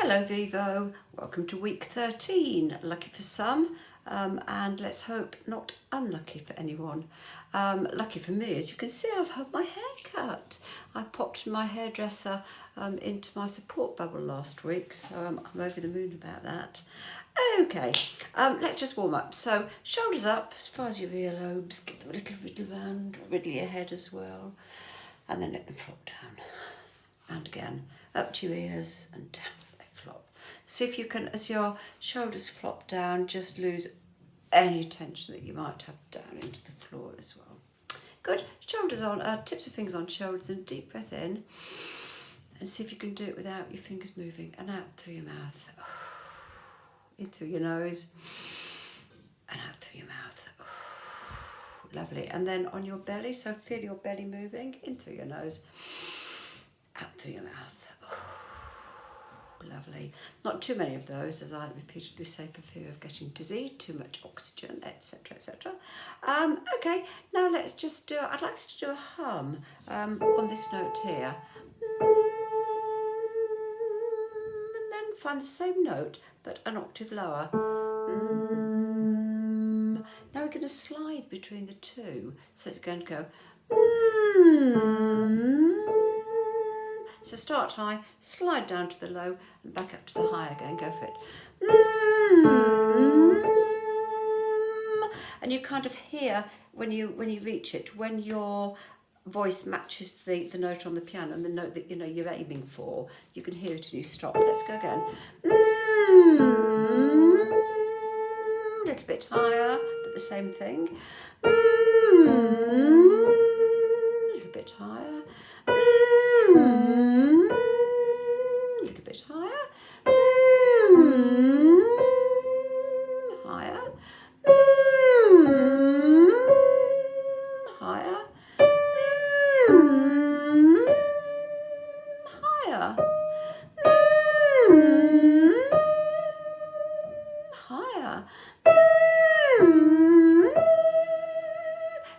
Hello Vivo, welcome to week 13. Lucky for some, and let's hope not unlucky for anyone. Lucky for me, as you can see, I've had my hair cut. I popped my hairdresser into my support bubble last week, so I'm over the moon about that. Okay, let's just warm up. So shoulders up as far as your earlobes, give them a little riddle round, riddle your head as well, and then let them flop down. And again, up to your ears and down. Flop. See if you can, as your shoulders flop down, just lose any tension that you might have down into the floor as well. Good. Shoulders on, tips of fingers on shoulders, and deep breath in. And see if you can do it without your fingers moving. And out through your mouth. In through your nose. And out through your mouth. Lovely. And then on your belly, so feel your belly moving. In through your nose. Out through your mouth. Lovely. Not too many of those, as I repeatedly say, for fear of getting dizzy, too much oxygen, etc., etc. Okay, now let's just do, I'd like us to do a hum on this note here. And then find the same note, but an octave lower. Now we're going to slide between the two, so it's going to go. So start high, slide down to the low, and back up to the high again. Go for it. And you kind of hear when you reach it, when your voice matches the note on the piano and the note that you're aiming for, you can hear it and you stop. Let's go again. A little bit higher, but the same thing. A little bit higher. A little bit higher. Higher. Higher. Higher. Higher.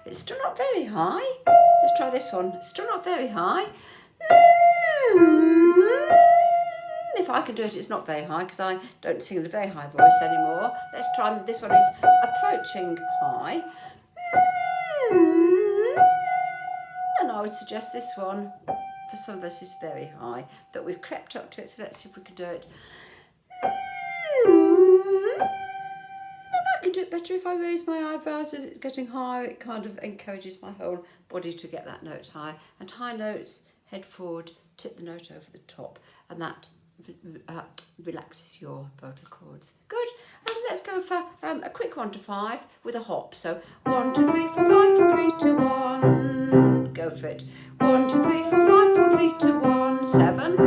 It's still not very high. Let's try this one. It's still not very high. If I can do it, it's not very high because I don't sing in a very high voice anymore. Let's try, this one is approaching high. And I would suggest this one, for some of us, is very high, but we've crept up to it, so let's see if we can do it. And I can do it better if I raise my eyebrows as it's getting higher. It kind of encourages my whole body to get that note high. And high notes, head forward, tip the note over the top, and that relaxes your vocal cords. Good. Let's go for a quick 1 to 5 with a hop. So 1, 2, 3, 4, 5, 4, 3, 2, 1. Go for it. 1, 2, 3, 4, 5, 4, 3, 2, 1. 7.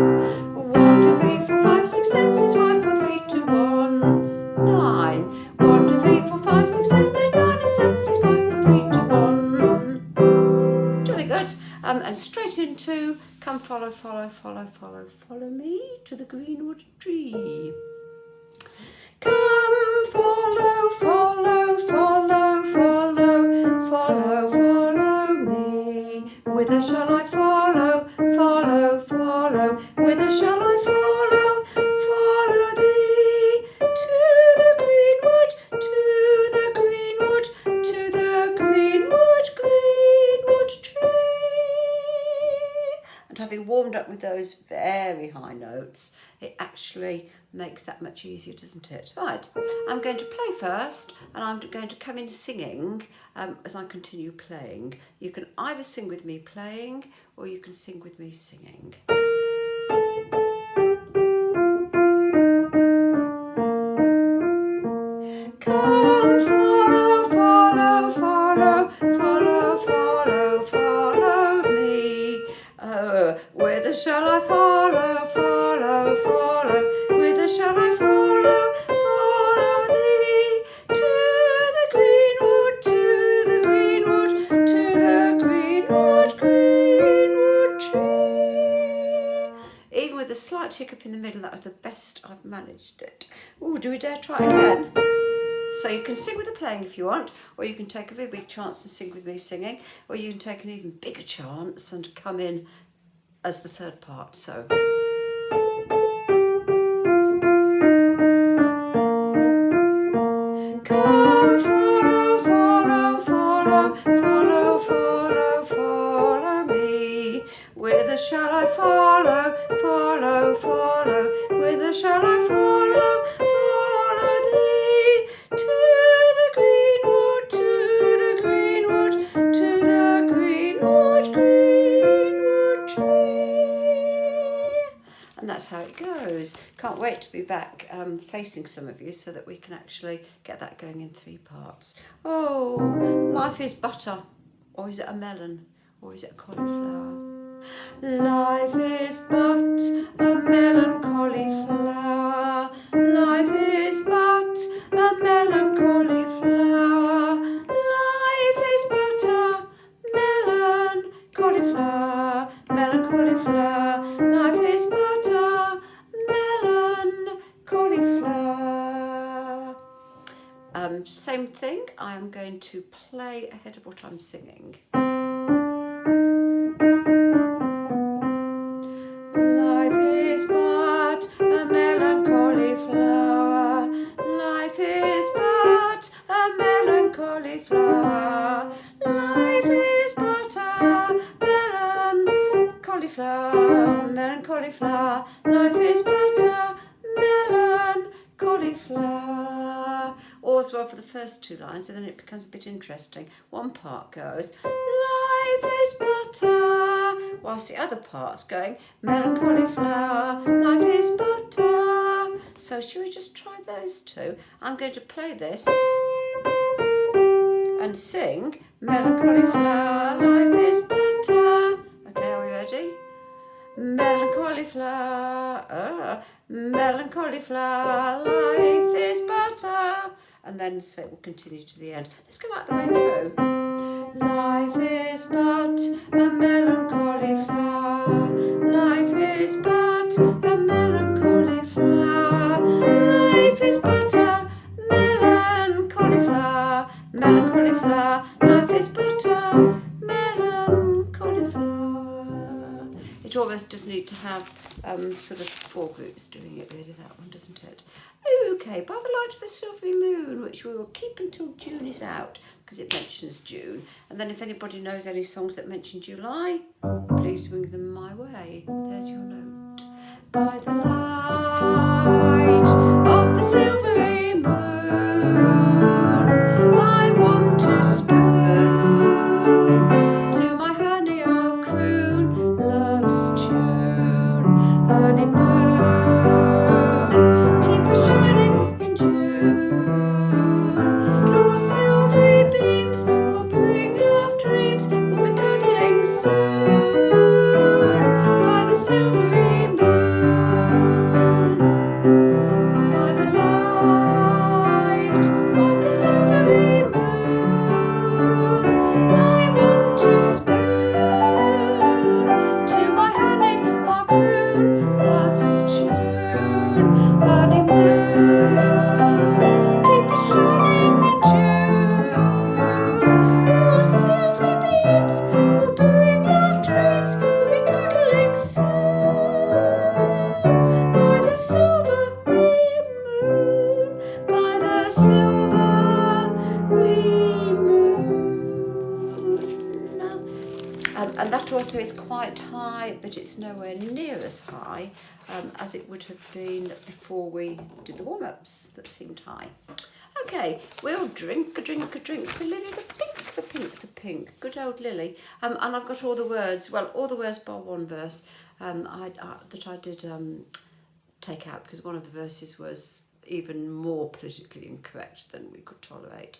1, 2, 3, 4, 5, 6, 7, 6, 5, 4, 3, 2, 1. 9. 1, 2, 3, 4, 5, 6, 7, 8, 9, 8, 7, 6, 5, 4, 3, 2, 1. Jolly good. And straight into come follow, follow, follow, follow, follow me to the greenwood tree. Come follow, follow, follow, follow, follow, follow me. Whither shall I follow, follow, follow? Whither shall I follow, follow thee? To the greenwood, to the greenwood, to the greenwood, greenwood tree. And having warmed up with those very high notes, it actually makes that much easier, doesn't it? Right, I'm going to play first, and I'm going to come in singing as I continue playing. You can either sing with me playing, or you can sing with me singing. Come follow, follow, follow, follow, follow, follow me. Oh, whither shall I follow, follow, follow? Whither shall I follow, follow thee? To the greenwood, to the greenwood, to the greenwood, greenwood tree. Even with a slight hiccup in the middle, that was the best I've managed it. Oh, do we dare try it again? So you can sing with the playing if you want, or you can take a very big chance and sing with me singing, or you can take an even bigger chance and come in as the third part. So follow, whither shall I follow, follow thee? To the greenwood, to the greenwood, to the greenwood, greenwood tree. And that's how it goes. Can't wait to be back facing some of you so that we can actually get that going in 3 parts. Oh, life is butter, or is it a melon, or is it a cauliflower? Life is but a melancholy flower. Life is but a melancholy flower. Life is but a melancholy flower. Melancholy flower. Life is but a melancholy flower. Same thing. I'm going to play ahead of what I'm singing. Life is but a melancholy flower. Life is but a melancholy flower. Life is but a melancholy flower. Melancholy flower. Life is but a melancholy flower. All's well for the first 2 lines, and then it becomes a bit interesting. One part goes, life is but a, whilst the other part's going, melancholy flower, life is but a. So should we just try those 2? I'm going to play this and sing, melancholy flower, life is but a. Okay, are we ready? Melancholy flower, melancholy flower, life is but a. And then so it will continue to the end. Let's go out the way through. Life is but a melancholy flower. Life is but a melancholy flower. Life is but a melancholy flower. Melancholy flower. Life is but a melancholy flower. It almost does need to have sort of 4 groups doing it, really, that one, doesn't it? Okay, by the light of the silvery moon, which we will keep until June is out, because it mentions June. And then if anybody knows any songs that mention July, please swing them my way. There's your note. By the light of the silvery moon, I want to spoon to my honey or croon love's tune. Honey moon, keep us shining in June. Your silvery beams will bring love dreams. We'll be cuddling soon by the silvery moon. By the light of the silvery moon, I want to spoon to my honey or croon love's tune. Honey moon, keep us shining in June. Your silvery beams will bring love dreams. We'll be cuddling soon by the silvery moon. By the silvery moon. And that also is quite high, but it's nowhere near as high as it would have been before we did the warm-ups that seemed high. Okay, we'll drink a drink to Lily the Pink, the Pink, the Pink. Good old Lily. And I've got all the words, well, all the words bar one verse that I did take out, because one of the verses was even more politically incorrect than we could tolerate.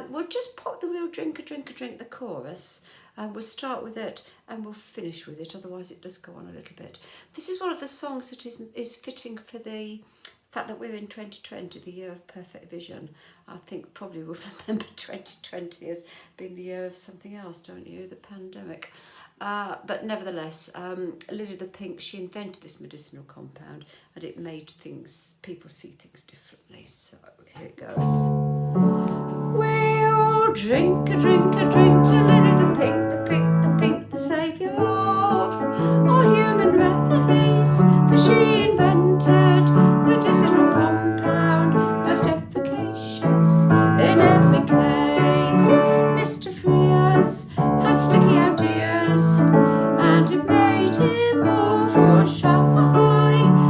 We'll just pop the we'll drink a drink, the chorus. We'll start with it and we'll finish with it, otherwise it does go on a little bit. This is one of the songs that is fitting for the fact that we're in 2020, the year of perfect vision. I think probably we'll remember 2020 as being the year of something else, don't you? The pandemic. But nevertheless, Lily the Pink, she invented this medicinal compound and it made people see things differently. So here it goes. We'll drink a drink to Lily the Pink, the Pink, the Pink, the saviour of our human race. For she invented medicinal compound, most efficacious in every case. Mr. Frears had sticky ideas, and it made him more for shy.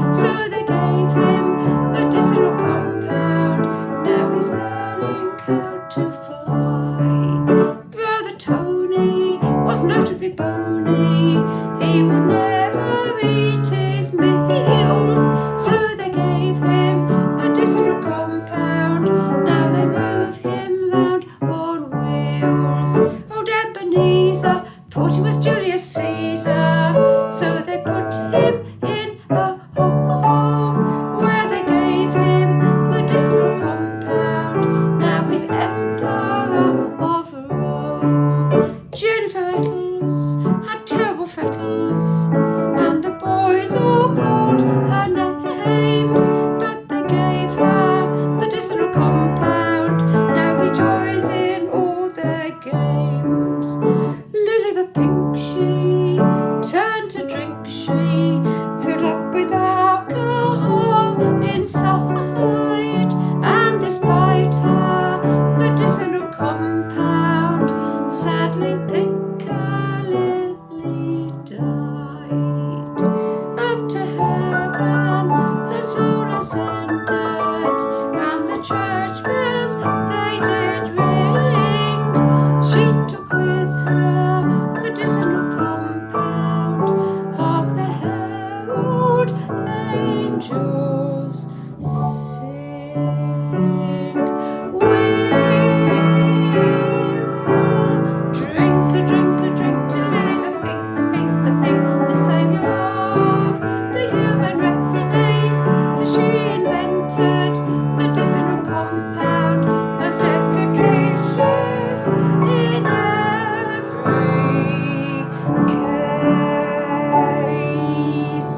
angels sing. We'll drink a drink a drink to Lily the pink, the pink, the pink, the saviour of the human race. For she invented medicinal compound, most efficacious in every case.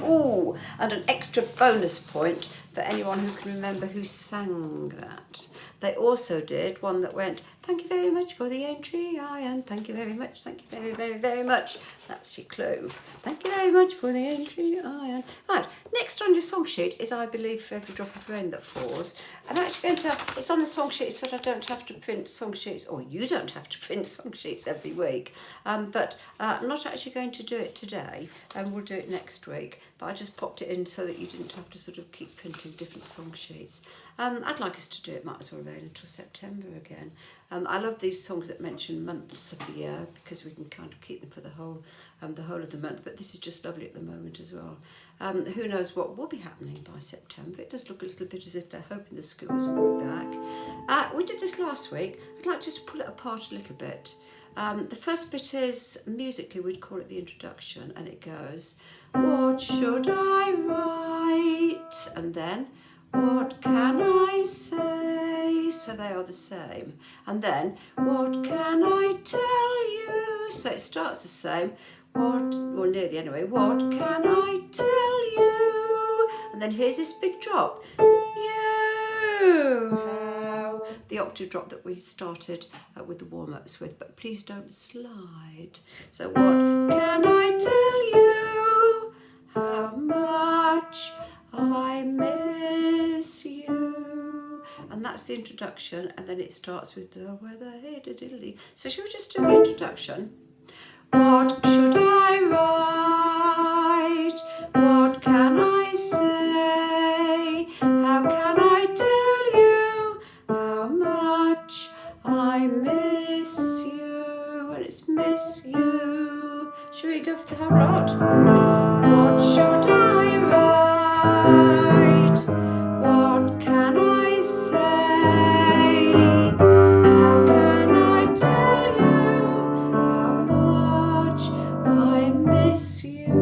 Oh, and an extra bonus point for anyone who can remember who sang that. They also did one that went, thank you very much for the entry, Ian. Thank you very much. Thank you very, very, very much. That's your clue. Thank you very much for the entry, Ian. Right, next on your song sheet is I Believe for Every Drop of Rain That Falls. I'm actually going to, it's on the song sheet so that I don't have to print song sheets, or you don't have to print song sheets every week. But I'm not actually going to do it today, and we'll do it next week. But I just popped it in so that you didn't have to sort of keep printing different song sheets. I'd like us to do it, might as well wait until September again. I love these songs that mention months of the year because we can kind of keep them for the whole of the month. But this is just lovely at the moment as well. Who knows what will be happening by September? It does look a little bit as if they're hoping the schools will be back. We did this last week. I'd like just to pull it apart a little bit. The first bit is, musically we'd call it the introduction, and it goes, what should I write? And then, what can I say? So they are the same. And then, what can I tell you? So it starts the same. What, well nearly anyway, what can I tell you? And then here's this big drop. You, how? The octave drop that we started with the warm-ups with, but please don't slide. So what can I tell you? How much I miss you. And that's the introduction, and then it starts with the weather, hey, diddly. So should we just do the introduction? What should I write? What can I say? How can I tell you how much I miss you? And it's miss you. Should we go for the whole lot? What should I write? What can I say? How can I tell you how much I miss you?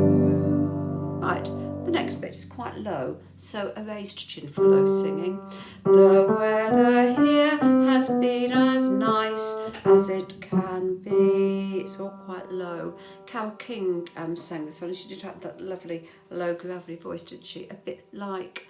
Right, the next bit is quite low, so a raised chin for low singing. The weather here has been as nice as it can be. It's all quite low. Carole King sang this one, and she did have that lovely low gravelly voice, didn't she? A bit like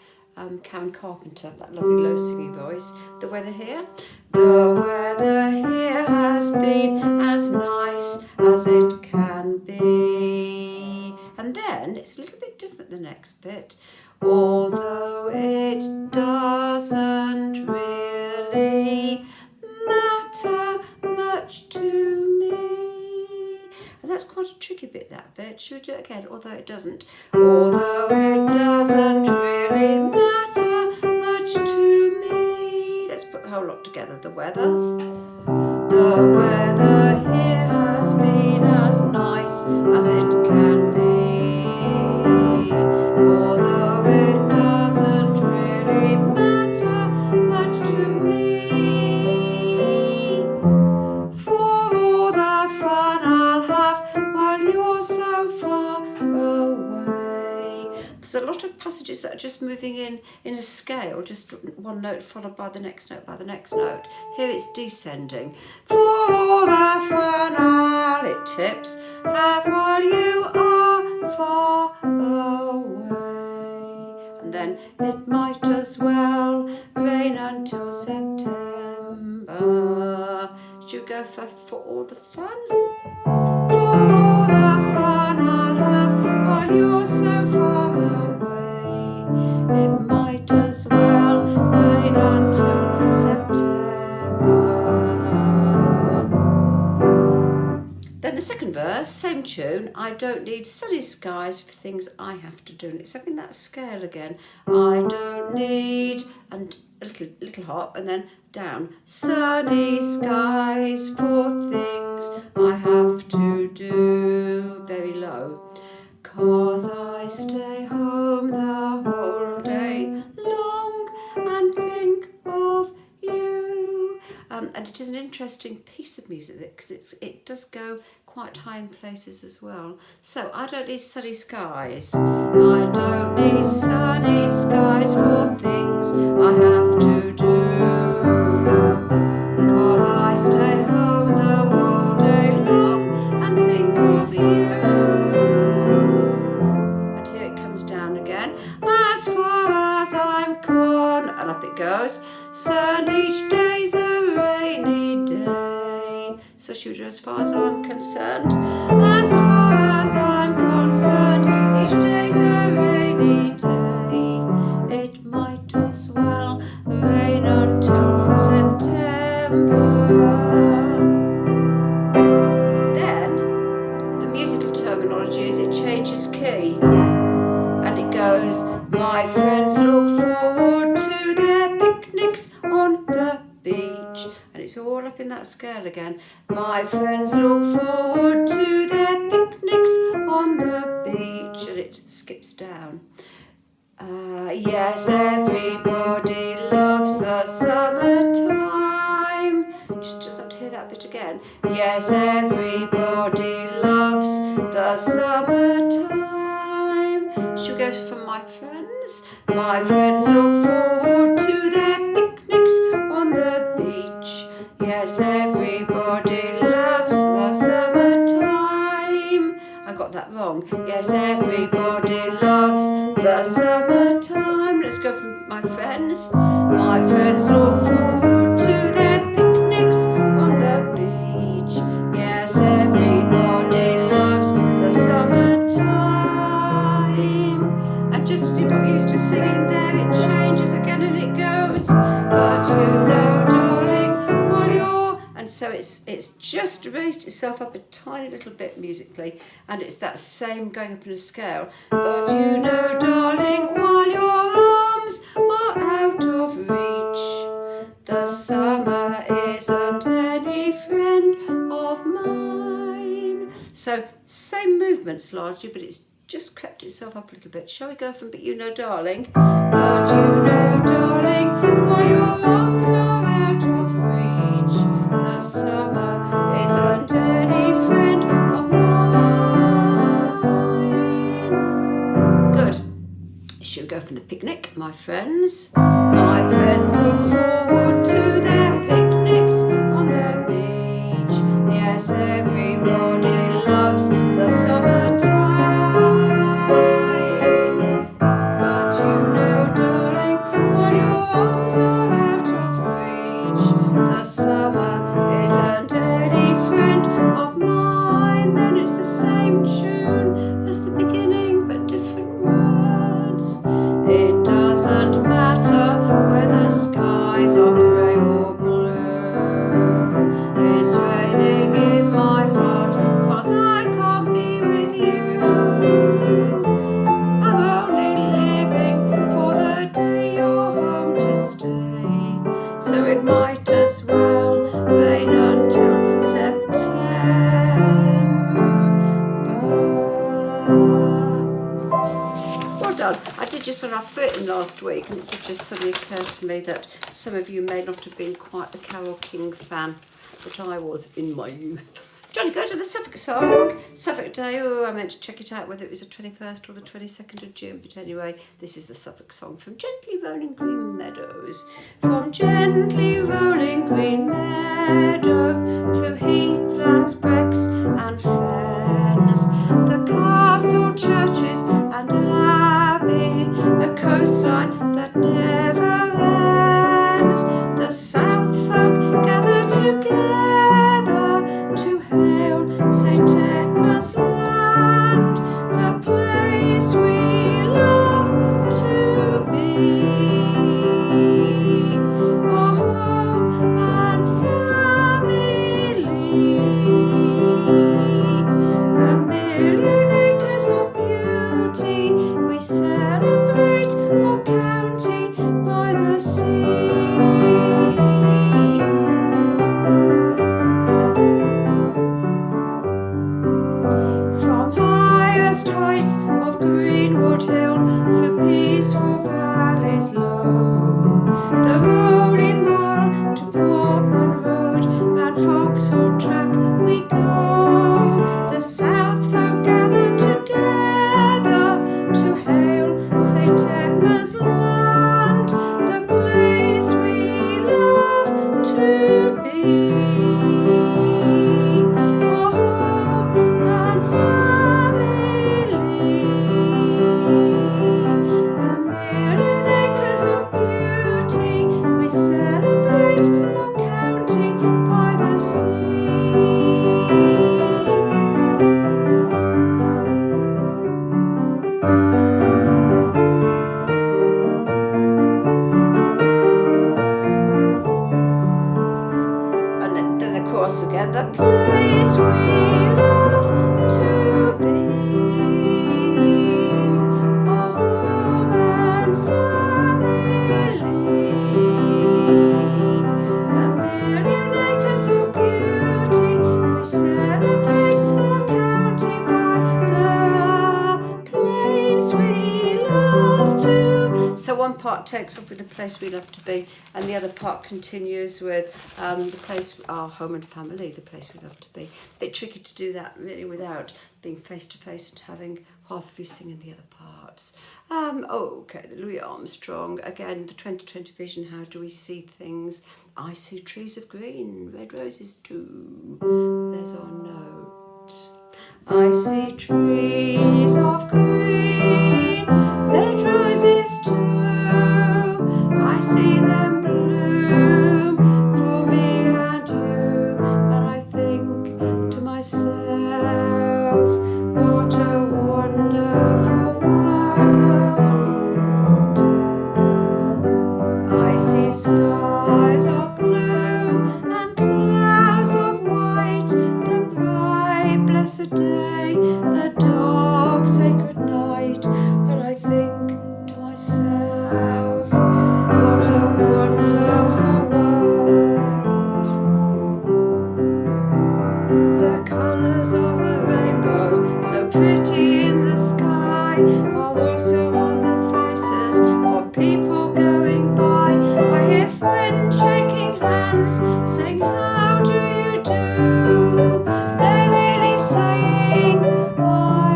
Karen Carpenter, that lovely low singing voice. The weather here? The weather here has been as nice as it can be. And then it's a little bit different, the next bit. Although it doesn't really matter much to me. And that's quite a tricky bit, that bit. Should we do it again? Although it doesn't. Although it doesn't really matter much to me. Let's put the whole lot together. The weather. The weather here has been as nice as it can be. Although it doesn't really matter much to me. For all the fun I'll have while you're so far away. There's a lot of passages that are just moving in a scale, just one note followed by the next note by the next note. Here it's descending. For all the fun I'll, it tips, have while you are far away. And then it might as well rain until September. Should we go for all the fun? For all the fun I'll have while you're so far away. It might as well rain until September. Then the second verse, same tune. I don't need sunny skies for things I have to do. And it's something that scale again. I don't need, and a little hop, and then down. Sunny skies for things I have to do. Very low. 'cause I stay home the whole day long and think of you. And it is an interesting piece of music because it does go quite high in places as well. So I don't need sunny skies. I don't need sunny skies for things I have to do, 'cause I stay home the whole day long and think of you. And here it comes down again. As far as I'm gone, and up it goes. And each day's a rainy day. So should we do as far as I'm concerned? As far as I'm concerned, each day's a rainy day. It might as well rain until September. Then the musical terminology is it changes key. And it goes, my friends look forward to their picnics on the beach. And it's all up in that scale again. My friends look forward to their picnics on the beach. And it skips down. Yes, everybody loves the summertime. Just want to hear that bit again. Yes, everybody loves the summertime. She goes from my friends. My friends look forward to their picnics on the beach. Yes, everybody loves the summertime. I got that wrong. Yes, everybody loves the summertime. Let's go from my friends. My friends look forward to their picnics on the beach. Yes, everybody loves the summertime. And just as you got used to singing there, it changes again and it goes, but you know, darling, while you're... And so it's just raised itself up a tiny little bit musically, and it's that same going up in a scale. But you know, darling, while your arms are out of reach, the summer isn't any friend of mine. So same movements largely, but it's just crept itself up a little bit. Shall we go from but you know, darling? But you know, darling, while your arms are out of reach, the summer isn't any friend of mine. Good. Should we go from the picnic? My friends look forward to their picnics on the beach. Yes, everybody loves the summertime. But you know, darling, while your arms are out of reach, the summer isn't any friend of mine. Then it's the same tune as the beginning, but different words. It doesn't matter whether skies are grey or blue. It's raining in my heart, 'cause I can't be with you. I'm only living for the day you're home to stay. So it might as well rain until September. Well done. I did just when I've written last week, and it did just suddenly occur to me that some of you may not have been quite the Carole King fan that I was in my youth. Do you want to go to the Suffolk song? Suffolk Day. Oh, I meant to check it out whether it was the 21st or the 22nd of June. But anyway, this is the Suffolk song from Gently Rolling Green Meadows. From gently rolling green meadow, through heathlands, brecks and fens, the castle, churches and abbey, a coastline that never ends. The South folk gather together to hail St. Edmund's land, the place we love to be, our home and family. A million acres of beauty we celebrate, our county heights of Greenwood Hill, for peaceful valleys low. The rolling mile to Portman Road and Vauxhall Track we go. The South folk gather together to hail St Edmund's Land, the place we love to be. Our home and family, a million acres of beauty we celebrate our county by the sea. And then the chorus again, the place we love to be, our home and family, a million acres of beauty we celebrate our county by the place we love to. So one part takes off with the place we love to be, and the other part continues with the place, our home and family, the place we love to be. A bit tricky to do that really without being face to face and having half of you singing the other parts. Okay, the Louis Armstrong, again, the 2020 vision, how do we see things? I see trees of green, red roses too. There's our note. I see trees of green, red roses too. I see them bloom for me and you, and I think to myself, what a wonderful world. I see skies of blue and clouds of white, the bright blessed day, the dogs say good night, and I think to myself, what a wonderful world. The colours of the rainbow, so pretty in the sky, are also on the faces of people going by. I hear friends shaking hands, saying, how do you do? They're really saying, I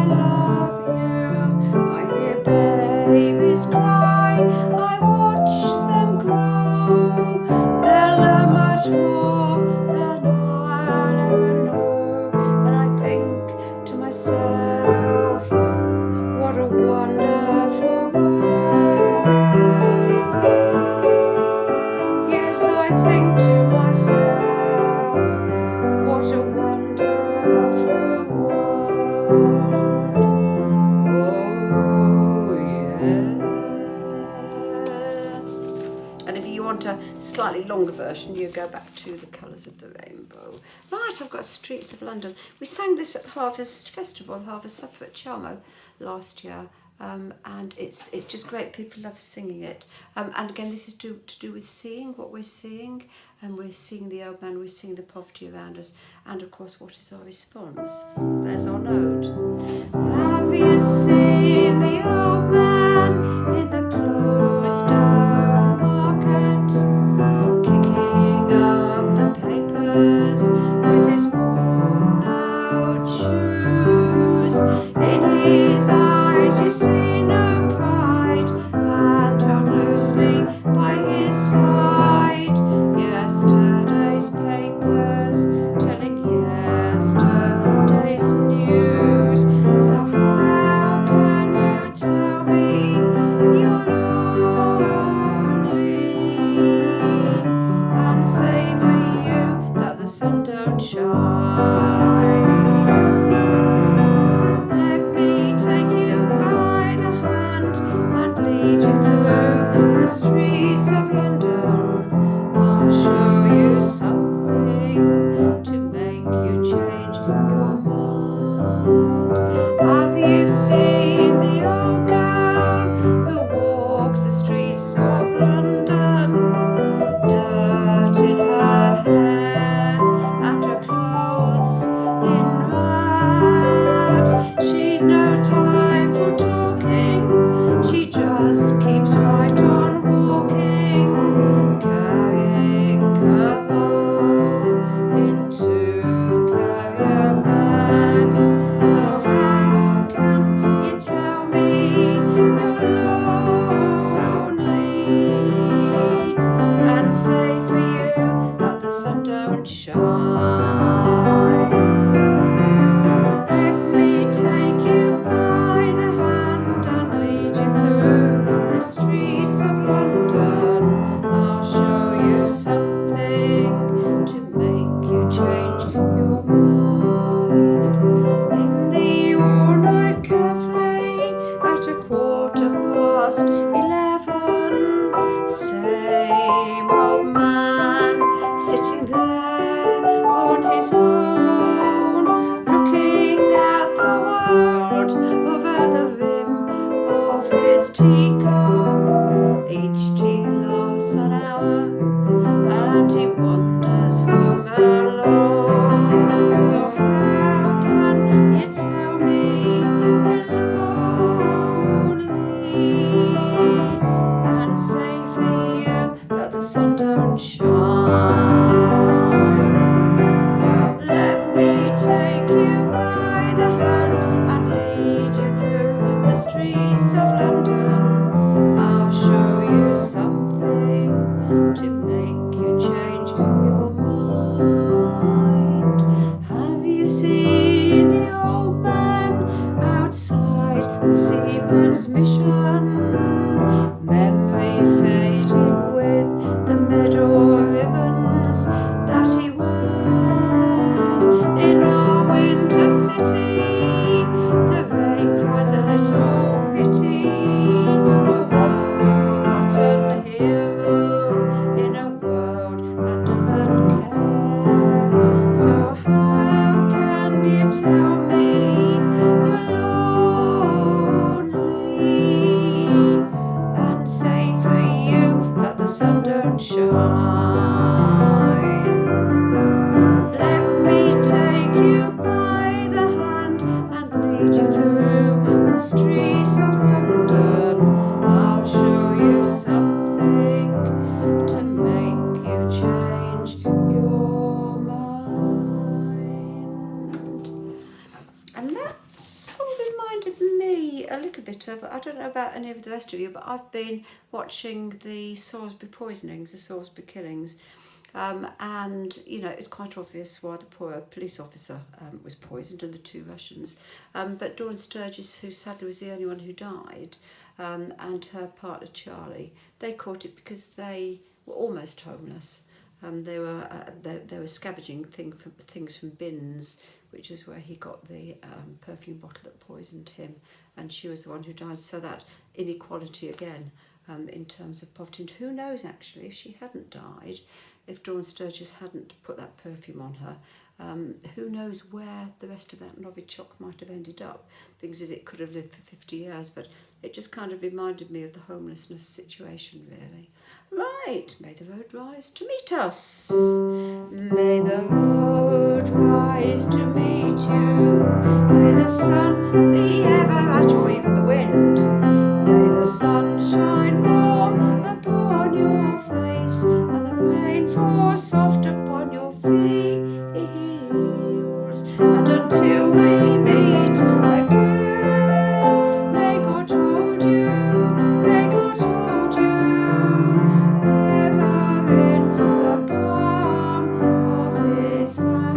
love you. I hear babies cry, I watch them grow. They'll learn much more than I'll ever know. And I think to myself, what a wonderful world. Yes, I think to myself, what a wonderful world. Oh, yeah. And if you want a slightly longer version, you go back to the colours of the rainbow. Right, I've got Streets of London. We sang this at Harvest Festival, Harvest Supper at Chalmo last year. And it's just great. People love singing it. And again, this is to do with seeing what we're seeing. And we're seeing the old man, we're seeing the poverty around us. And of course, what is our response? There's our note. Have you seen the old man in the closed down market, kicking up the papers with his worn out shoes? In his eyes you see no pride, hand held loosely by his side. Yesterday's papers telling yesterday's news. So how teacup. Each tea lasts an hour, and he wanders home alone. So how can you tell me you're lonely, and say for you that the sun don't shine? Let me take you by the hand and lead you through the streets of London. I'll show you something to make you change your mind. Have you seen the old man outside the seaman's mission? Memory fading with the meadow ribbons that he wears in our winter city. The rain cries a little pity for one more forgotten hero in a world that doesn't care. So how can you tell me you're lonely, and say for you that the sun don't shine? Let me take you by the hand and lead you through the streets of London. I'll show you something to make you change your mind. And that sort of reminded me a little bit of, I don't know about any of the rest of you, but I've been watching the Salisbury poisonings, the Salisbury killings. And, you know, it's quite obvious why the poor police officer was poisoned and the two Russians. But Dawn Sturgis, who sadly was the only one who died, and her partner Charlie, they caught it because they were almost homeless. They were scavenging things from bins, which is where he got the perfume bottle that poisoned him, and she was the one who died. So that inequality again, in terms of poverty. And who knows, actually, if she hadn't died, if Dawn Sturgis hadn't put that perfume on her, who knows where the rest of that Novichok might have ended up. Things is, it could have lived for 50 years, but it just kind of reminded me of the homelessness situation, really. Right, may the road rise to meet us. May the road rise to meet you. May the sun be ever at, or even the wind. May the sun shine warm upon your face, and the rain fall soft upon your fields. And until we meet again, may God hold you, may God hold you, ever in the palm of his hand.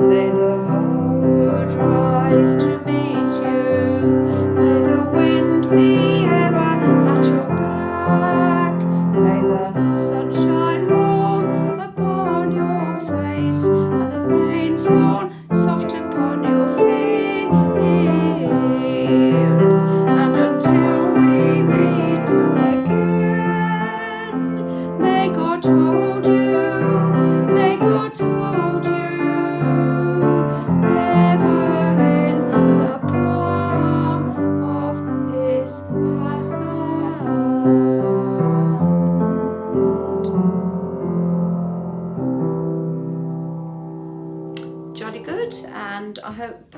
May the road rise to meet you, may the wind be ever at your back, may the sun shine warm upon your face, and the rain fall soft upon your fields. And until we meet again, may God hold you, may God hold you, ever in the palm of his hand. Jolly good, and I hope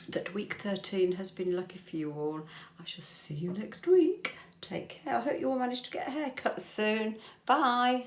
that week 13 has been lucky for you all. I shall see you next week. Take care. I hope you all manage to get a haircut soon. Bye.